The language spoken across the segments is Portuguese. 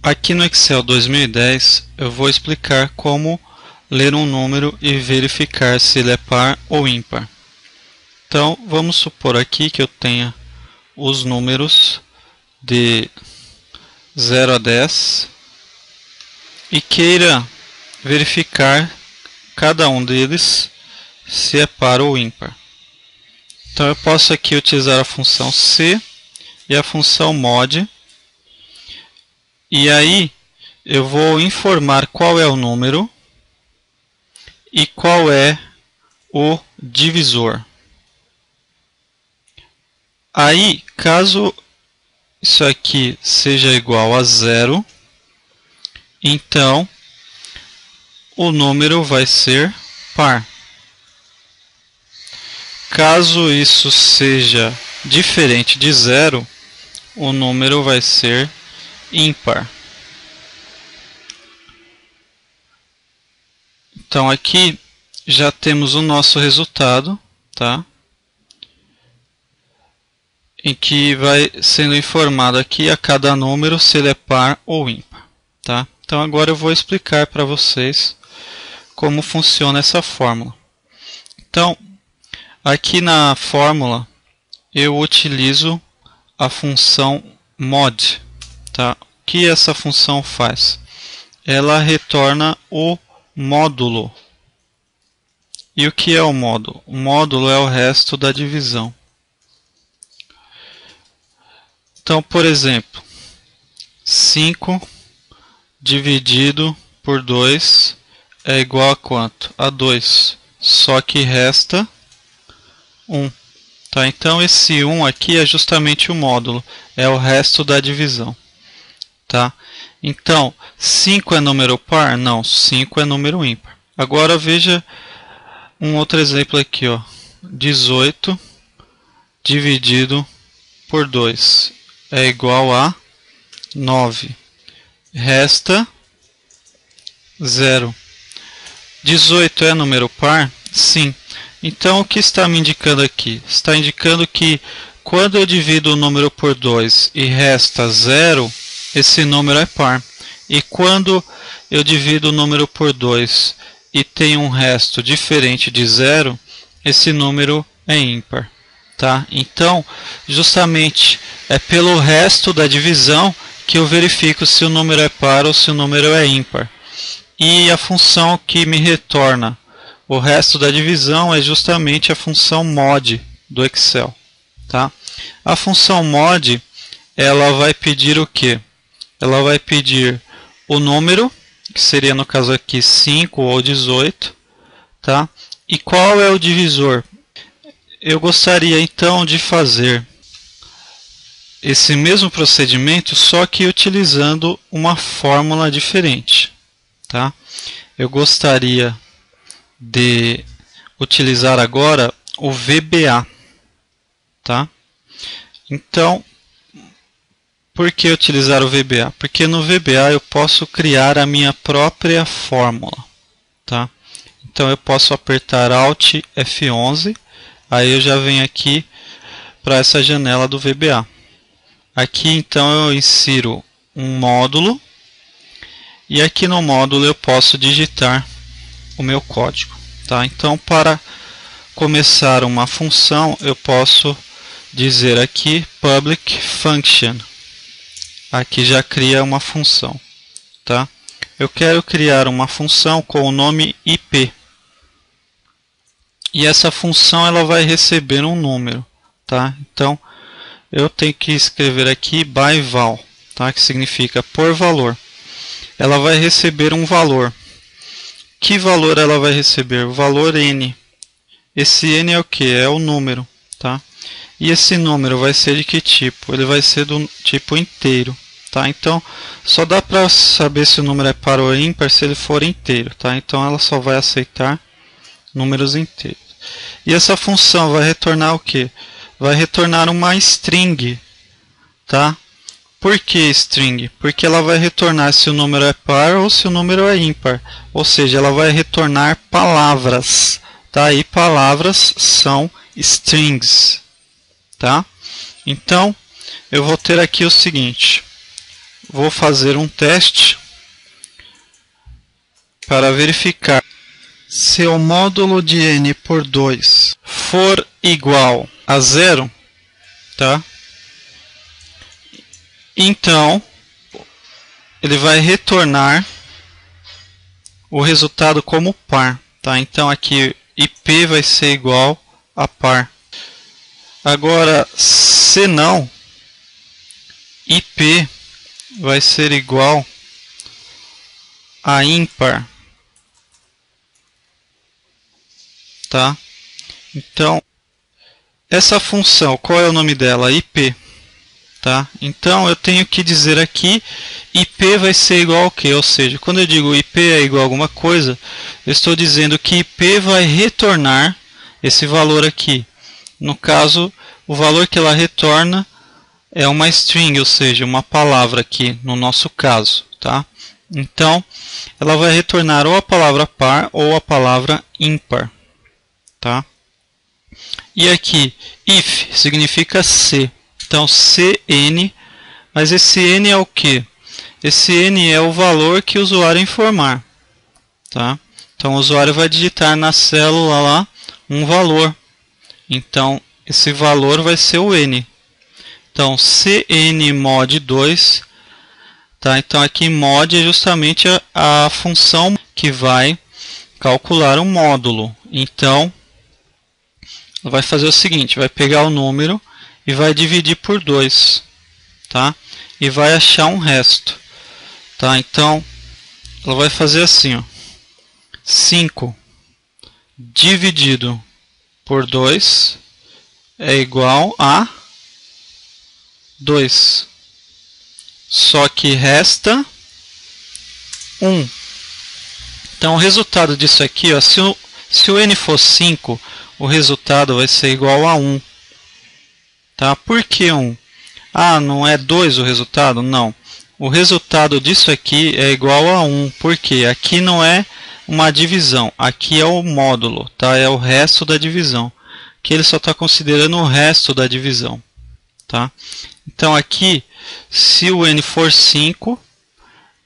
Aqui no Excel 2010 eu vou explicar como ler um número e verificar se ele é par ou ímpar. Então vamos supor aqui que eu tenha os números de 0 a 10 e queira verificar cada um deles se é par ou ímpar. Então eu posso aqui utilizar a função C e a função mod. E aí eu vou informar qual é o número e qual é o divisor. Aí, caso isso aqui seja igual a 0, então o número vai ser par. Caso isso seja diferente de 0, o número vai ser ímpar. Então aqui já temos o nosso resultado, tá? Em que vai sendo informado aqui a cada número se ele é par ou ímpar, tá? Então agora eu vou explicar para vocês como funciona essa fórmula. Então, aqui na fórmula eu utilizo a função mod, tá? O que essa função faz? Ela retorna o módulo. E o que é o módulo? O módulo é o resto da divisão. Então, por exemplo, 5 dividido por 2 é igual a quanto? A 2. Só que resta 1. Tá? Então, esse 1 aqui é justamente o módulo. É o resto da divisão. Tá? Então, 5 é número par? Não, 5 é número ímpar. Agora veja um outro exemplo aqui, ó. 18 dividido por 2 é igual a 9. Resta 0. 18 é número par? Sim. Então, o que está me indicando aqui? Está indicando que quando eu divido o número por 2 e resta 0, esse número é par. E quando eu divido o número por 2 e tem um resto diferente de 0, esse número é ímpar. Tá? Então, justamente é pelo resto da divisão que eu verifico se o número é par ou se o número é ímpar. E a função que me retorna o resto da divisão é justamente a função mod do Excel. Tá? A função mod, ela vai pedir o quê? Ela vai pedir o número, que seria no caso aqui 5 ou 18, tá? E qual é o divisor? Eu gostaria então de fazer esse mesmo procedimento, só que utilizando uma fórmula diferente, tá? Eu gostaria de utilizar agora o VBA, tá? Então, por que utilizar o VBA? Porque no VBA eu posso criar a minha própria fórmula, tá? Então eu posso apertar Alt F11, aí eu já venho aqui para essa janela do VBA. Aqui então eu insiro um módulo e aqui no módulo eu posso digitar o meu código, tá? Então, para começar uma função eu posso dizer aqui public function. Aqui já cria uma função, tá? Eu quero criar uma função com o nome IP. E essa função ela vai receber um número, tá? Então, eu tenho que escrever aqui by val, tá? Que significa por valor. Ela vai receber um valor. Que valor ela vai receber? O valor n. Esse n é o que? É o número, tá? E esse número vai ser de que tipo? Ele vai ser do tipo inteiro, tá? Então, só dá para saber se o número é par ou ímpar se ele for inteiro, tá? Então, ela só vai aceitar números inteiros. E essa função vai retornar o que? Vai retornar uma string, tá? Por que string? Porque ela vai retornar se o número é par ou se o número é ímpar. Ou seja, ela vai retornar palavras, tá? E palavras são strings, tá? Então, eu vou ter aqui o seguinte: vou fazer um teste para verificar se o módulo de n por 2 for igual a 0, tá? Então, ele vai retornar o resultado como par, tá? Então aqui IP vai ser igual a par. Agora, se não, IP vai ser igual a ímpar, tá? Então, essa função, qual é o nome dela? IP, tá? Então, eu tenho que dizer aqui, IP vai ser igual ao quê? Ou seja, quando eu digo IP é igual a alguma coisa, eu estou dizendo que IP vai retornar esse valor aqui. No caso, o valor que ela retorna é uma string, ou seja, uma palavra aqui, no nosso caso, tá? Então, ela vai retornar ou a palavra par ou a palavra ímpar, tá? E aqui, if significa se. Então, cn, mas esse n é o que? Esse n é o valor que o usuário informar, tá? Então, o usuário vai digitar na célula lá um valor. Então, esse valor vai ser o n. Então, cnmod 2, tá? Então, aqui mod é justamente a função que vai calcular o módulo. Então, ela vai fazer o seguinte, vai pegar o número e vai dividir por 2, tá? E vai achar um resto, tá? Então, ela vai fazer assim, ó, 5 dividido por 2 é igual a 2. Só que resta 1. Então, o resultado disso aqui, ó, se o n for 5, o resultado vai ser igual a 1. Tá? Por que 1? Ah, não é 2 o resultado? Não. O resultado disso aqui é igual a 1. Por quê? Aqui não é uma divisão. Aqui é o módulo. Tá? É o resto da divisão. Que ele só está considerando o resto da divisão. Tá? Então aqui, se o n for 5,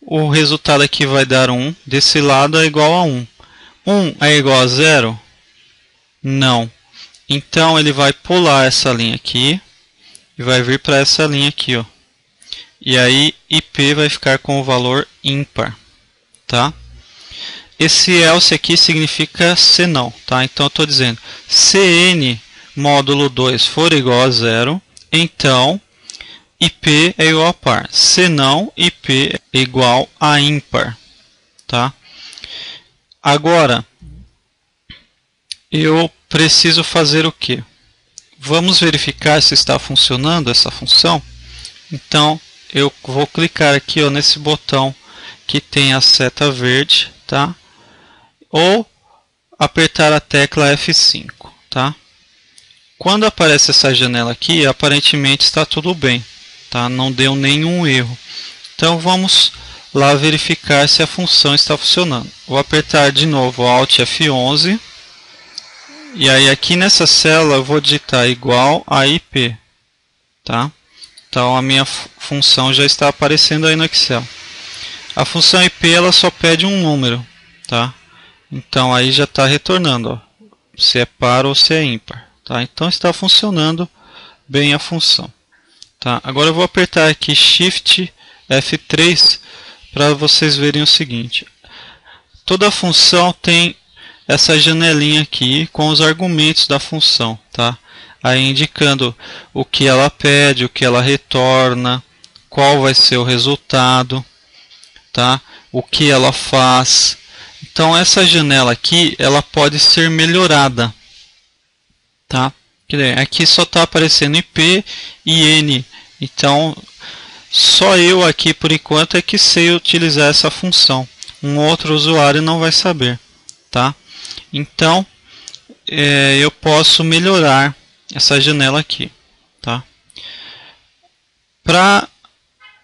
o resultado aqui vai dar 1. Desse lado é igual a 1. 1 é igual a 0? Não. Então ele vai pular essa linha aqui e vai vir para essa linha aqui, ó. E aí IP vai ficar com o valor ímpar, tá? Esse else aqui significa se não, tá? Então eu estou dizendo, se n módulo 2 for igual a 0, então IP é igual a par. Se não, IP é igual a ímpar, tá? Agora, eu preciso fazer o quê? Vamos verificar se está funcionando essa função. Então, eu vou clicar aqui, ó, nesse botão que tem a seta verde, tá? Ou apertar a tecla F5, tá? Quando aparece essa janela aqui, aparentemente está tudo bem, tá? Não deu nenhum erro. Então, vamos lá verificar se a função está funcionando. Vou apertar de novo Alt F11. E aí aqui nessa célula eu vou digitar igual a IP, tá? Então a minha função já está aparecendo aí no Excel. A função IP ela só pede um número, tá? Então aí já está retornando, ó, se é par ou se é ímpar, tá? Então está funcionando bem a função, tá? Agora eu vou apertar aqui Shift F3 para vocês verem o seguinte. Toda função tem essa janelinha aqui com os argumentos da função, tá? Aí indicando o que ela pede, o que ela retorna, qual vai ser o resultado, tá? O que ela faz. Então essa janela aqui, ela pode ser melhorada, tá? Aqui só está aparecendo IP e N, então só eu aqui por enquanto é que sei utilizar essa função. Um outro usuário não vai saber, tá? Então, eu posso melhorar essa janela aqui, tá? Para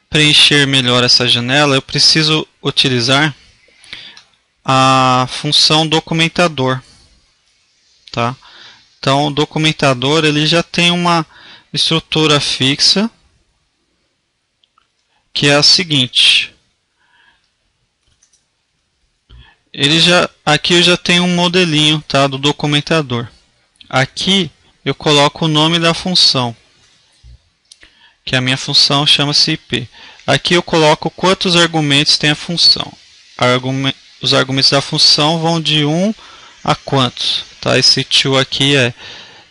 preencher melhor essa janela, eu preciso utilizar a função documentador, tá? Então, o documentador ele já tem uma estrutura fixa que é a seguinte. Aqui eu já tenho um modelinho, tá, do documentador. Aqui eu coloco o nome da função, que a minha função chama-se IP. Aqui eu coloco quantos argumentos tem a função. Os argumentos da função vão de 1 a quantos, tá? Esse to aqui é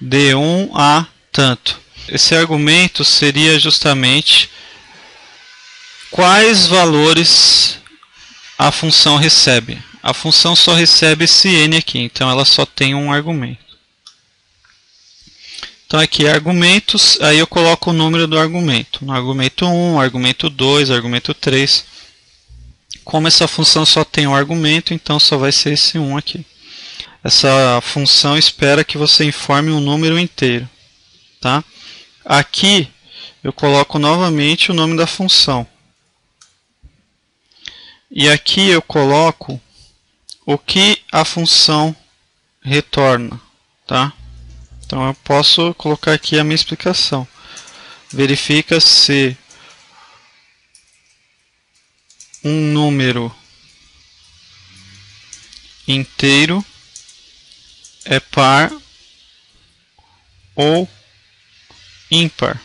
de 1 a tanto. Esse argumento seria justamente quais valores a função recebe. A função só recebe esse n aqui, então ela só tem um argumento. Então aqui argumentos, aí eu coloco o número do argumento. No argumento 1, argumento 2, argumento 3. Como essa função só tem um argumento, então só vai ser esse 1 aqui. Essa função espera que você informe um número inteiro, tá? Aqui eu coloco novamente o nome da função. E aqui eu coloco o que a função retorna, tá? Então eu posso colocar aqui a minha explicação. Verifica se um número inteiro é par ou ímpar.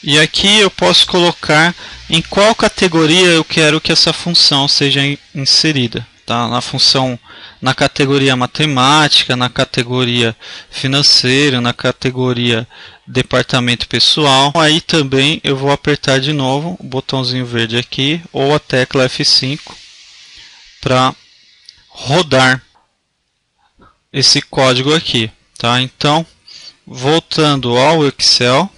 E aqui eu posso colocar em qual categoria eu quero que essa função seja inserida. Tá? Na função, na categoria matemática, na categoria financeira, na categoria departamento pessoal. Aí também eu vou apertar de novo o botãozinho verde aqui ou a tecla F5 para rodar esse código aqui. Tá? Então, voltando ao Excel,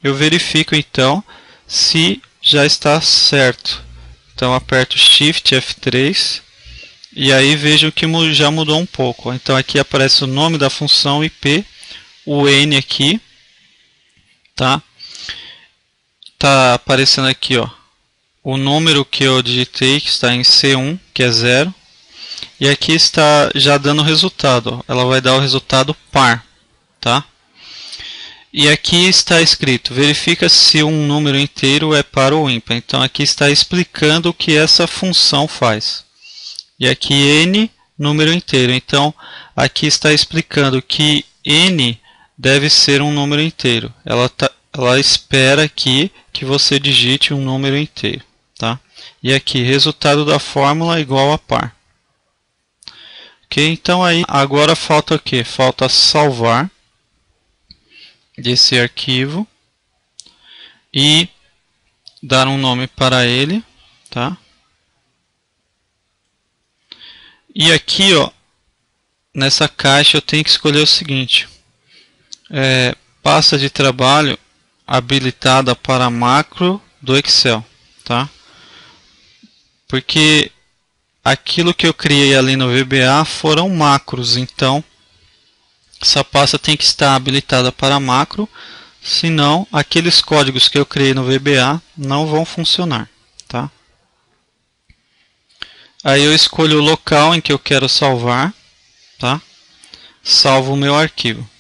eu verifico então se já está certo. Então aperto Shift F3 e aí vejam que já mudou um pouco. Então aqui aparece o nome da função IP, o N aqui, tá? Tá aparecendo aqui, ó, o número que eu digitei, que está em C1, que é 0. E aqui está já dando o resultado, ó. Ela vai dar o resultado par, tá? E aqui está escrito, verifica se um número inteiro é par ou ímpar. Então aqui está explicando o que essa função faz. E aqui n, número inteiro. Então aqui está explicando que n deve ser um número inteiro. Ela espera aqui que você digite um número inteiro. Tá? E aqui, resultado da fórmula igual a par. Ok? Então aí, agora falta o quê? Falta salvar desse arquivo e dar um nome para ele, tá? E aqui, ó, nessa caixa eu tenho que escolher o seguinte: pasta de trabalho habilitada para macro do Excel, tá? Porque aquilo que eu criei ali no VBA foram macros, então essa pasta tem que estar habilitada para macro, senão aqueles códigos que eu criei no VBA não vão funcionar, tá? Aí eu escolho o local em que eu quero salvar, tá? Salvo o meu arquivo.